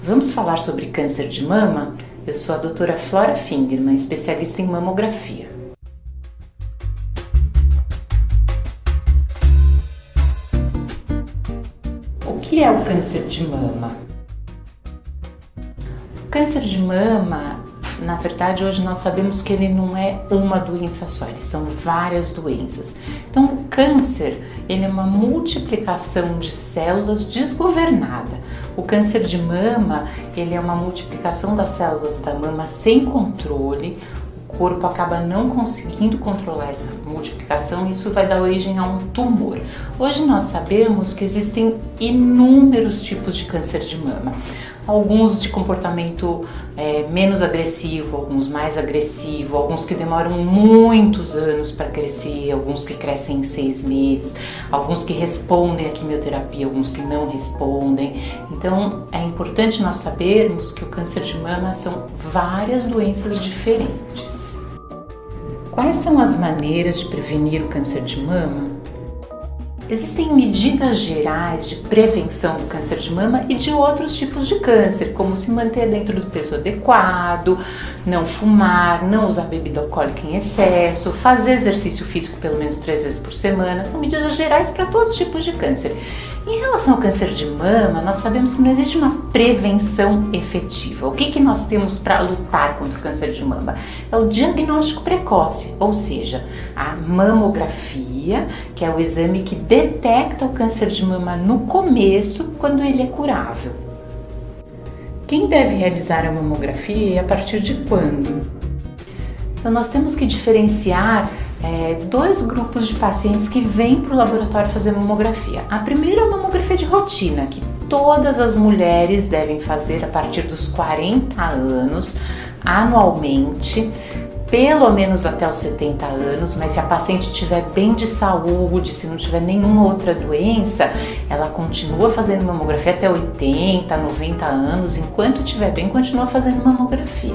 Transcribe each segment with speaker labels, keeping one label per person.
Speaker 1: Vamos falar sobre câncer de mama? Eu sou a doutora Flora Fingerman, especialista em mamografia. O que é o câncer de mama? O câncer de mama, na verdade, hoje nós sabemos que ele não é uma doença só, eles são várias doenças. Então, o câncer, ele é uma multiplicação de células desgovernada. O câncer de mama, ele é uma multiplicação das células da mama sem controle. O corpo acaba não conseguindo controlar essa multiplicação e isso vai dar origem a um tumor. Hoje nós sabemos que existem inúmeros tipos de câncer de mama. Alguns de comportamento menos agressivo, alguns mais agressivo, alguns que demoram muitos anos para crescer, alguns que crescem em 6 meses, alguns que respondem à quimioterapia, alguns que não respondem. Então é importante nós sabermos que o câncer de mama são várias doenças diferentes. Quais são as maneiras de prevenir o câncer de mama? Existem medidas gerais de prevenção do câncer de mama e de outros tipos de câncer, como se manter dentro do peso adequado, não fumar, não usar bebida alcoólica em excesso, fazer exercício físico pelo menos 3 vezes por semana. São medidas gerais para todos os tipos de câncer. Em relação ao câncer de mama, nós sabemos que não existe uma prevenção efetiva. O que nós temos para lutar contra o câncer de mama? É o diagnóstico precoce, ou seja, a mamografia, que é o exame que detecta o câncer de mama no começo, quando ele é curável. Quem deve realizar a mamografia e a partir de quando? Então, nós temos que diferenciar dois grupos de pacientes que vêm para o laboratório fazer mamografia. A primeira é a mamografia de rotina, que todas as mulheres devem fazer a partir dos 40 anos, anualmente, pelo menos até os 70 anos, mas se a paciente estiver bem de saúde, se não tiver nenhuma outra doença, ela continua fazendo mamografia até 80, 90 anos, enquanto estiver bem, continua fazendo mamografia.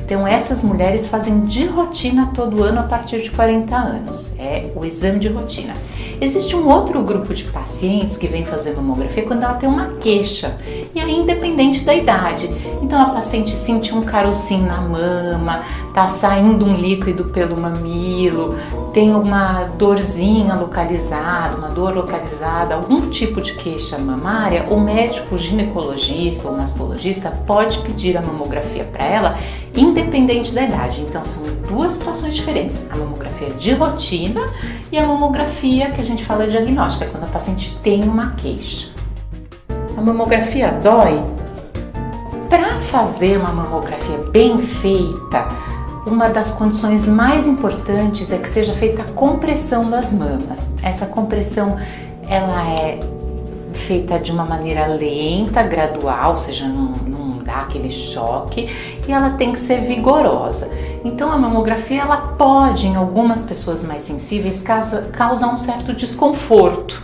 Speaker 1: Então essas mulheres fazem de rotina todo ano a partir de 40 anos, é o exame de rotina. Existe um outro grupo de pacientes que vem fazer mamografia quando ela tem uma queixa, e aí independente da idade. Então a paciente sentiu um carocinho na mama, tá saindo um líquido pelo mamilo, tem uma dorzinha localizada, uma dor localizada, algum tipo de queixa mamária, o médico ginecologista ou mastologista pode pedir a mamografia para ela, independente da idade. Então são duas situações diferentes, a mamografia de rotina e a mamografia que a gente fala diagnóstica, quando a paciente tem uma queixa. A mamografia dói? Para fazer uma mamografia bem feita, uma das condições mais importantes é que seja feita a compressão das mamas. Essa compressão ela é feita de uma maneira lenta, gradual, ou seja, não dá aquele choque, e ela tem que ser vigorosa. Então a mamografia ela pode, em algumas pessoas mais sensíveis, causar um certo desconforto.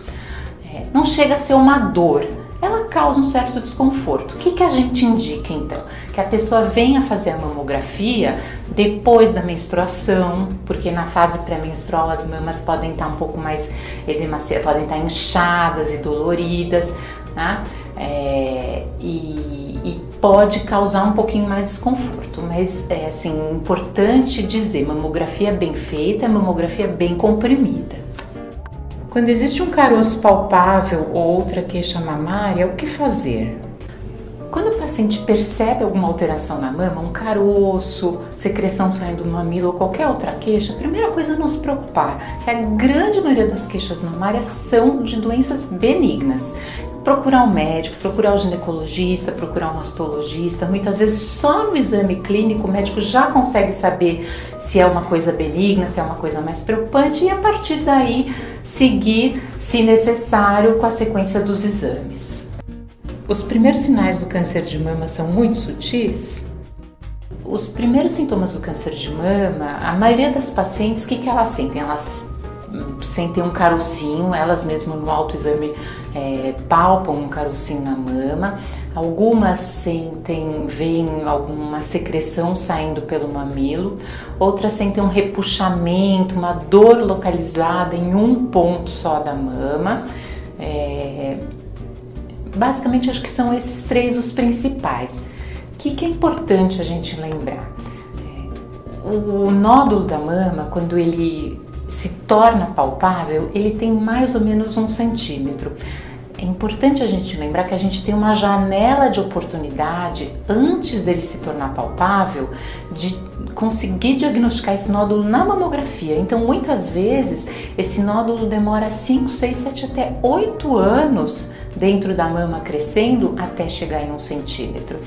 Speaker 1: Não chega a ser uma dor, ela causa um certo desconforto. O que a gente indica então? Que a pessoa venha fazer a mamografia depois da menstruação, porque na fase pré-menstrual as mamas podem estar um pouco mais edemaciadas, podem estar inchadas e doloridas, né? E pode causar um pouquinho mais de desconforto, mas é assim, importante dizer, mamografia bem feita, mamografia bem comprimida. Quando existe um caroço palpável ou outra queixa mamária, o que fazer? Quando o paciente percebe alguma alteração na mama, um caroço, secreção saindo do mamilo ou qualquer outra queixa, a primeira coisa é não se preocupar, que a grande maioria das queixas mamárias são de doenças benignas. Procurar um médico, procurar o ginecologista, procurar um mastologista. Muitas vezes só no exame clínico o médico já consegue saber se é uma coisa benigna, se é uma coisa mais preocupante e a partir daí seguir, se necessário, com a sequência dos exames. Os primeiros sinais do câncer de mama são muito sutis? Os primeiros sintomas do câncer de mama, a maioria das pacientes, o que elas sentem? Elas sentem um carocinho, elas mesmas no autoexame palpam um carocinho na mama, algumas veem alguma secreção saindo pelo mamilo, outras sentem um repuxamento, uma dor localizada em um ponto só da mama, basicamente acho que são esses três os principais. O que é importante a gente lembrar? O nódulo da mama, quando ele se torna palpável, ele tem mais ou menos 1 centímetro. É importante a gente lembrar que a gente tem uma janela de oportunidade, antes dele se tornar palpável, de conseguir diagnosticar esse nódulo na mamografia. Então, muitas vezes, esse nódulo demora 5, 6, 7 até 8 anos dentro da mama crescendo até chegar em 1 centímetro.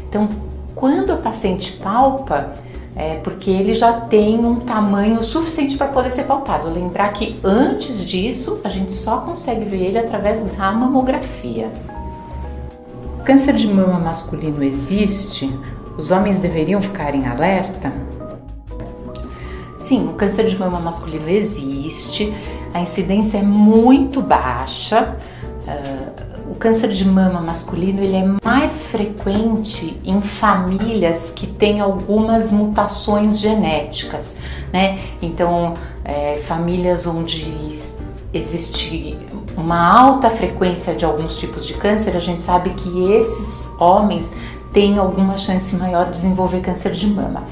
Speaker 1: Então, quando a paciente palpa, porque ele já tem um tamanho suficiente para poder ser palpado. Lembrar que antes disso, a gente só consegue ver ele através da mamografia. O câncer de mama masculino existe? Os homens deveriam ficar em alerta? Sim, o câncer de mama masculino existe, a incidência é muito baixa. O câncer de mama masculino ele é mais frequente em famílias que têm algumas mutações genéticas, né? Então, famílias onde existe uma alta frequência de alguns tipos de câncer, a gente sabe que esses homens têm alguma chance maior de desenvolver câncer de mama.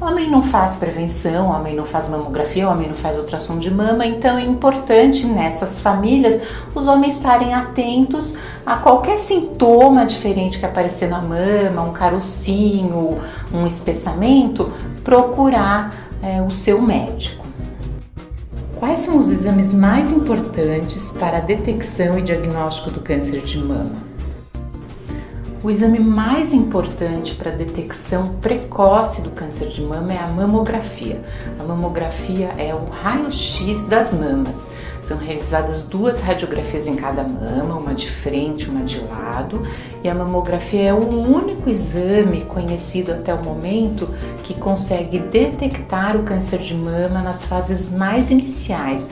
Speaker 1: O homem não faz prevenção, o homem não faz mamografia, o homem não faz ultrassom de mama, então é importante nessas famílias os homens estarem atentos a qualquer sintoma diferente que aparecer na mama, um carocinho, um espessamento, procurar o seu médico. Quais são os exames mais importantes para a detecção e diagnóstico do câncer de mama? O exame mais importante para a detecção precoce do câncer de mama é a mamografia. A mamografia é o raio-x das mamas. São realizadas 2 radiografias em cada mama, uma de frente, uma de lado, e a mamografia é o único exame conhecido até o momento que consegue detectar o câncer de mama nas fases mais iniciais,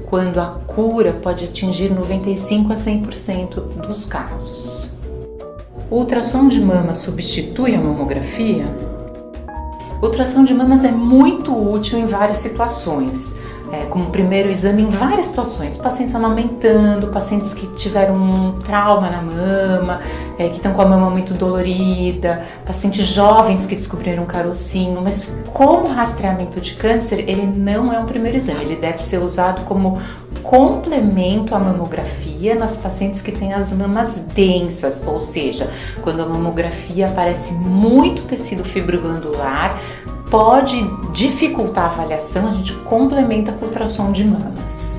Speaker 1: quando a cura pode atingir 95 a 100% dos casos. O ultrassom de mama substitui a mamografia? O ultrassom de mamas é muito útil em várias situações, como primeiro exame em várias situações. Pacientes amamentando, pacientes que tiveram um trauma na mama, que estão com a mama muito dolorida, pacientes jovens que descobriram um carocinho, mas como rastreamento de câncer, ele não é um primeiro exame, ele deve ser usado como complemento à mamografia nas pacientes que têm as mamas densas, ou seja, quando a mamografia aparece muito tecido fibroglandular, pode dificultar a avaliação, a gente complementa com ultrassom de mamas.